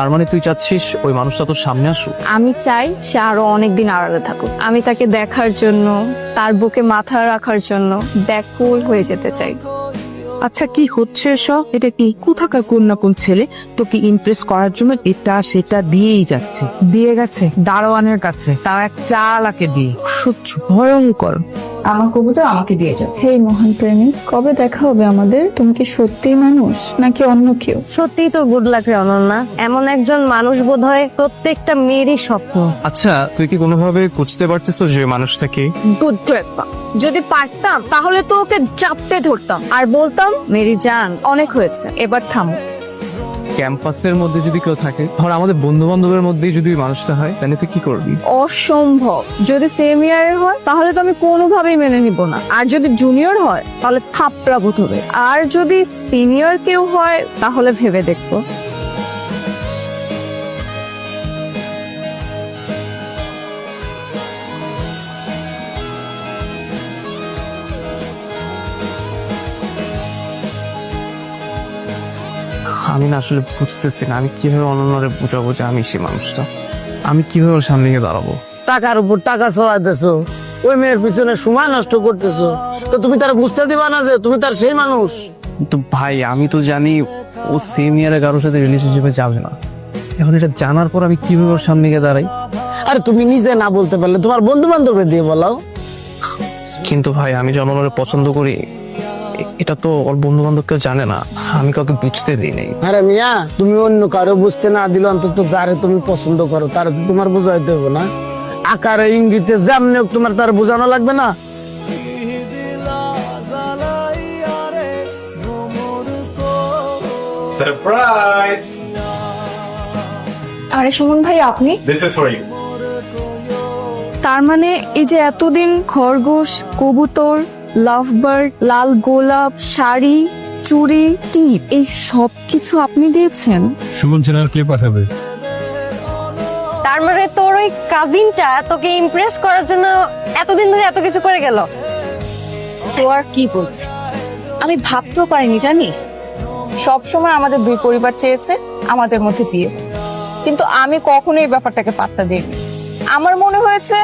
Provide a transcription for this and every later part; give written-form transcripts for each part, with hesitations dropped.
তার মানে তুই চাচ্ছিস ওই মানুষটা তোর সামনে আসুক? আমি চাই সে আরো অনেকদিন আড়ালে থাকুক। আমি তাকে দেখার জন্য, তার বুকে মাথা রাখার জন্য ব্যাকুল হয়ে যেতে চাই। আচ্ছা, কি হচ্ছে এসব? এটা কি কোথাকার কোন না কোন ছেলে তোকে ইমপ্রেস করার জন্য এটা সেটা দিয়েই যাচ্ছে, দিয়ে গেছে দারোয়ানের কাছে, তাও এক চালাকে দিয়ে। সহ্য, ভয়ঙ্কর। আমার কবুতর আমাকে দিয়ে যাও। হেই মহান প্রেমিক, কবে দেখা হবে আমাদের? তুমি কি সত্যিই মানুষ নাকি অন্য কেউ? সত্যিই তোর গুড লাক রে অনন্যা, এমন একজন মানুষ বোধ হয় প্রত্যেকটা মেয়েরই স্বপ্ন। আচ্ছা, তুই কি কোনোভাবে বুঝতে পারছিস যে মানুষটাকে? বুদ্ধ একটা। যদি পারতাম তাহলে তো ওকে চাপতে ধরতাম আর বলতাম, মেরি জান অনেক হয়েছে, এবার থামো। ক্যাম্পাসের মধ্যে যদি কেউ থাকে, ধর আমাদের বন্ধু বান্ধবের মধ্যেই যদি মানুষটা হয়, তাহলে তুই কি করবি? অসম্ভব। যদি সেম ইয়ারের হয় তাহলে তো আমি কোনোভাবেই মেনে নিব না, আর যদি জুনিয়র হয় তাহলে থাপড়া বোধ হবে, আর যদি সিনিয়র কেউ হয় তাহলে ভেবে দেখবো। আমি না আসলে বুঝতেছি না, আমি কিভাবে অনন্যরে বুঝাবো যে আমি সেই মানুষটা। আমি কিভাবে ওর সামনে গিয়ে দাঁড়াবো? টাকার উপর টাকা চলাইতেছো, ওই মেয়ের পিছনে সময় নষ্ট করতেছো, তো তুমি তার বুঝতে দিবা না যে তুমি তার সেই মানুষ? তো ভাই, আমি তো জানি ও সেম ইয়ারে কারোর সাথে রিলেশনশিপে যাবে না। এখন এটা জানার পর আমি কিভাবে ওর সামনে গিয়ে দাঁড়াই? আরে তুমি নিজে না বলতে পারলে তোমার বন্ধু বান্ধবকে দিয়ে বলাও। কিন্তু ভাই, আমি যে অনন্যরে পছন্দ করি এটা তো ওর বন্ধু বান্ধব কেউ জানে না, আমি কাউকে বুঝতে দিই নাই। আরে মিয়া, তুমি অন্য কারো বুঝতে না দিলে অন্তত যারে তুমি পছন্দ করো তার তো তোমার বোঝাইতে হবে না? আকারে ইঙ্গিতে যেমনি হোক তোমার তার বোঝানো লাগবে না? সারপ্রাইজ! আরে সুমন ভাই, আপনি? This is for you. তার মানে এই যে এতদিন খরগোশ, কবুতর, লাভবার্ড, লাল গোলাপ, শাড়ি, চুড়ি, টিপ, এই সব কিছু আপনি দিয়েছেন? সুমন চেনার কে পাঠাবে? তার মানে তোর ওই কাজিনটা তোকে ইমপ্রেস করার জন্য এতদিন ধরে এত কিছু করে গেল। তো আর কি বলছি, আমি ভাবতেও পারিনি জানিস। সবসময় আমাদের দুই পরিবার চেয়েছে আমাদের মধ্যে বিয়ে, কিন্তু আমি কখনো এই ব্যাপারটাকে পাত্তা দিইনি। আমার মনে হয়েছে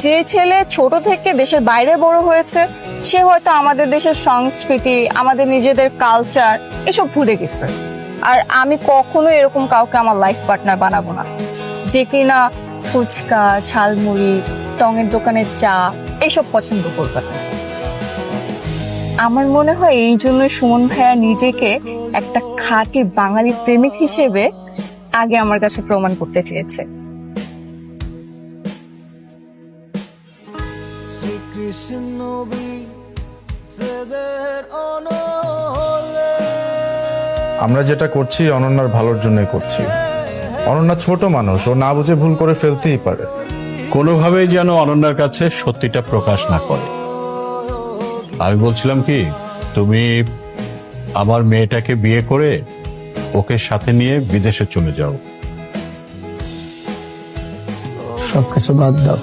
যে ছেলে ছোট থেকে দেশের বাইরে বড় হয়েছে সে হয়তো আমাদের দেশের সংস্কৃতি, আমাদের নিজেদের কালচার এসব ভুলে গেছে। আর আমি কখনো এরকম কাউকে আমার লাইফ পার্টনার বানাবো না যে কিনা ফুচকা, ঝালমুড়ি, টঙের দোকানের চা এসব পছন্দ করবে। আমার মনে হয় এই জন্য সুমন ভাইয়া নিজেকে একটা খাঁটি বাঙালি প্রেমিক হিসেবে আগে আমার কাছে প্রমাণ করতে চেয়েছে। আমরা যেটা করছি অনন্যার ভালোর জন্যই করছি। অনন্যা ছোট মানুষ, ও না বুঝে ভুল করে ফেলতেই পারে। কোনোভাবেই যেন অনন্যার কাছে সত্যিটা প্রকাশ না করে। আমি বলছিলাম কি, তুমি আমার মেয়েটাকে বিয়ে করে ওকে সাথে নিয়ে বিদেশে চলে যাও। সবকিছু বাদ দাও।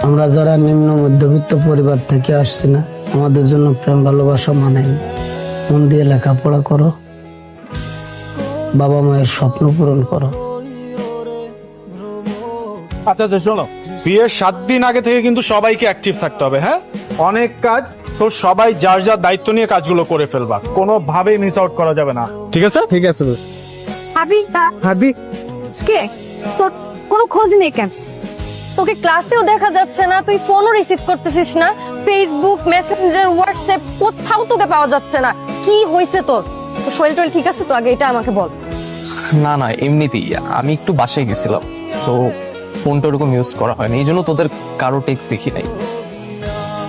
আমরা যারা নিম্ন মধ্যবিত্ত পরিবার থেকে আসছি না, আমাদের জন্য প্রেম ভালোবাসা মানেই। মন দিয়ে লেখাপড়া করো, বাবা মায়ের স্বপ্ন পূরণ করো। আচ্ছা আচ্ছা, শোনো, বিয়ের 7 দিন আগে থেকে কিন্তু সবাইকে অ্যাক্টিভ থাকতে হবে। হ্যাঁ, অনেক কাজ, তো সবাই যার যার দায়িত্ব নিয়ে কাজগুলো করে ফেলবা, কোনোভাবেই মিস আউট করা যাবে না, ঠিক আছে? ঠিক আছে ভাবি ভাবি। কে? তোর কোনো খোঁজ নেই কেন? তোকে ক্লাসেও দেখা যাচ্ছে না, তুই ফোনও রিসিভ করতেছিস না, ফেসবুক, মেসেঞ্জার, হোয়াটসঅ্যাপ কোথাও তোকে পাওয়া যাচ্ছে না। কি হয়েছে তোর? তোর শরীর টরীর ঠিক আছে তো? আগে এটা আমাকে বল। না না, এমনিতেই আমি একটু বাসায় গেছিলাম, সো ফোনটা ওরকম ইউজ করা হয়নি, এই জন্য তোদের কারো টেক্সট দেখি নাই।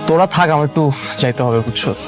তোরা থাক, আমার একটু যাইতে হবে, বুঝছস?